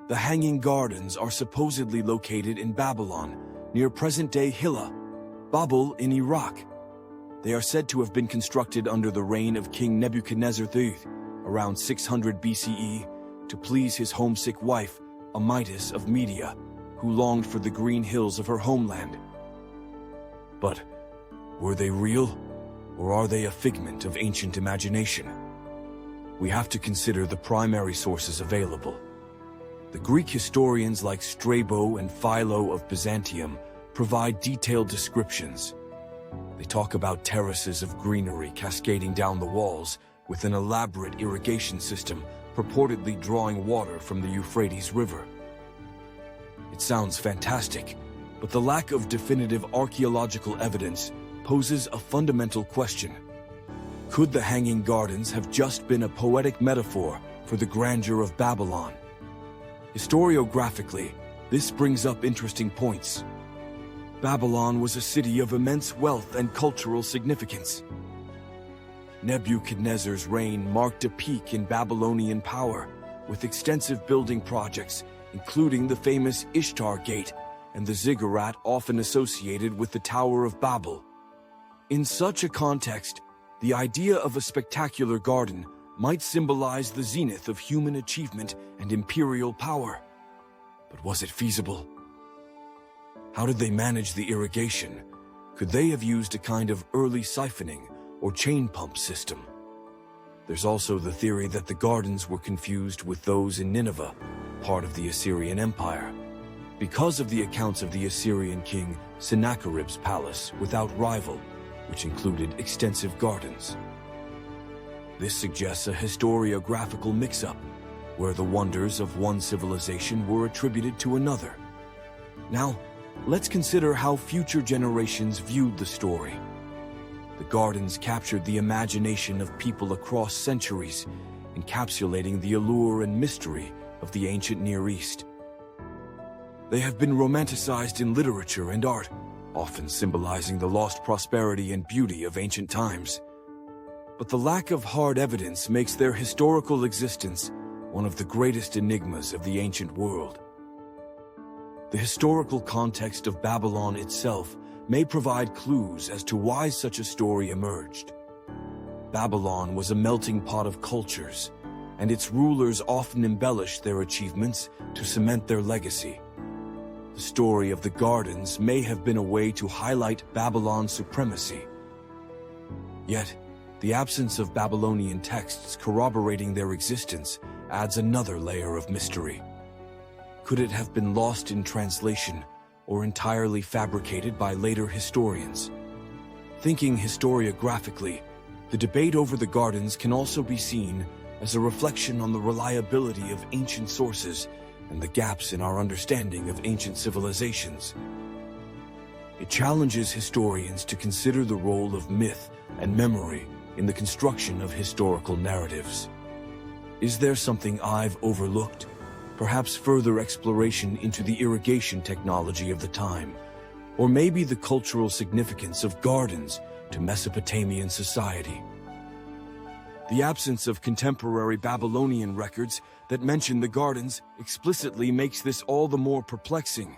The Hanging Gardens are supposedly located in Babylon, near present-day Hilla, Babel in Iraq. They are said to have been constructed under the reign of King Nebuchadnezzar III, around 600 BCE, to please his homesick wife, Amytis of Media, who longed for the green hills of her homeland. But were they real, or are they a figment of ancient imagination? We have to consider the primary sources available. The Greek historians like Strabo and Philo of Byzantium provide detailed descriptions. They talk about terraces of greenery cascading down the walls with an elaborate irrigation system purportedly drawing water from the Euphrates River. It sounds fantastic, but the lack of definitive archaeological evidence poses a fundamental question. Could the Hanging Gardens have just been a poetic metaphor for the grandeur of Babylon? Historiographically, this brings up interesting points. Babylon was a city of immense wealth and cultural significance. Nebuchadnezzar's reign marked a peak in Babylonian power, with extensive building projects, including the famous Ishtar Gate and the ziggurat often associated with the Tower of Babel. In such a context, the idea of a spectacular garden might symbolize the zenith of human achievement and imperial power. But was it feasible? How did they manage the irrigation? Could they have used a kind of early siphoning or chain pump system? There's also the theory that the gardens were confused with those in Nineveh, part of the Assyrian Empire, because of the accounts of the Assyrian king Sennacherib's palace without rival, which included extensive gardens. This suggests a historiographical mix-up, where the wonders of one civilization were attributed to another. Now, let's consider how future generations viewed the story. The gardens captured the imagination of people across centuries, encapsulating the allure and mystery of the ancient Near East. They have been romanticized in literature and art, often symbolizing the lost prosperity and beauty of ancient times. But the lack of hard evidence makes their historical existence one of the greatest enigmas of the ancient world. The historical context of Babylon itself may provide clues as to why such a story emerged. Babylon was a melting pot of cultures, and its rulers often embellished their achievements to cement their legacy. The story of the gardens may have been a way to highlight Babylon's supremacy. Yet, the absence of Babylonian texts corroborating their existence adds another layer of mystery. Could it have been lost in translation or entirely fabricated by later historians? Thinking historiographically, the debate over the gardens can also be seen as a reflection on the reliability of ancient sources and the gaps in our understanding of ancient civilizations. It challenges historians to consider the role of myth and memory in the construction of historical narratives. Is there something I've overlooked? Perhaps further exploration into the irrigation technology of the time, or maybe the cultural significance of gardens to Mesopotamian society. The absence of contemporary Babylonian records that mention the gardens explicitly makes this all the more perplexing.